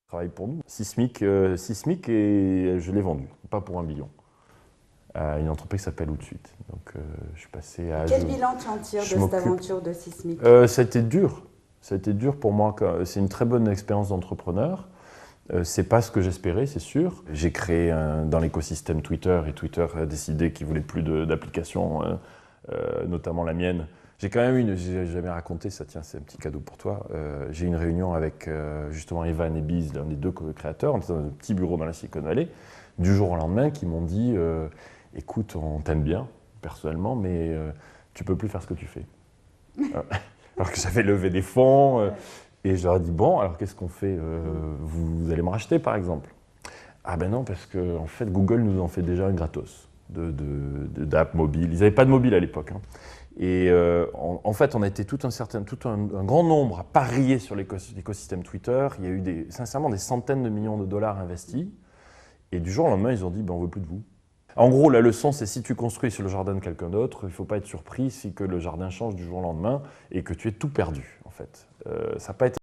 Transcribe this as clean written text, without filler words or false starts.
Travaille pour nous. Sismic, et je l'ai vendu, pas pour 1 million. À une entreprise qui s'appelle Outsuite. Donc je suis passé à... Quel bilan tu en tires de cette aventure de Sismic? Ça a été dur. Ça a été dur pour moi. C'est une très bonne expérience d'entrepreneur. C'est pas ce que j'espérais, c'est sûr. J'ai créé dans l'écosystème Twitter, et Twitter a décidé qu'il voulait plus d'applications, notamment la mienne. J'ai quand même j'ai jamais raconté ça, tiens, c'est un petit cadeau pour toi. J'ai eu une réunion avec justement Evan et Biz, l'un des deux créateurs, on était dans un petit bureau dans la Silicon Valley, du jour au lendemain, qui m'ont dit écoute, on t'aime bien, personnellement, mais tu peux plus faire ce que tu fais. Alors que j'avais levé des fonds, et je leur ai dit bon, alors qu'est-ce qu'on fait vous allez me racheter, par exemple? Ah ben non, parce que en fait, Google nous en fait déjà un gratos d'app mobile. Ils n'avaient pas de mobile à l'époque. Hein. Et en fait, on a été tout un grand nombre à parier sur l'écosystème Twitter. Il y a eu sincèrement des centaines de millions de dollars investis. Et du jour au lendemain, ils ont dit on ne veut plus de vous. En gros, la leçon, c'est si tu construis sur le jardin de quelqu'un d'autre, il ne faut pas être surpris si que le jardin change du jour au lendemain et que tu aies tout perdu, en fait. Ça n'a pas été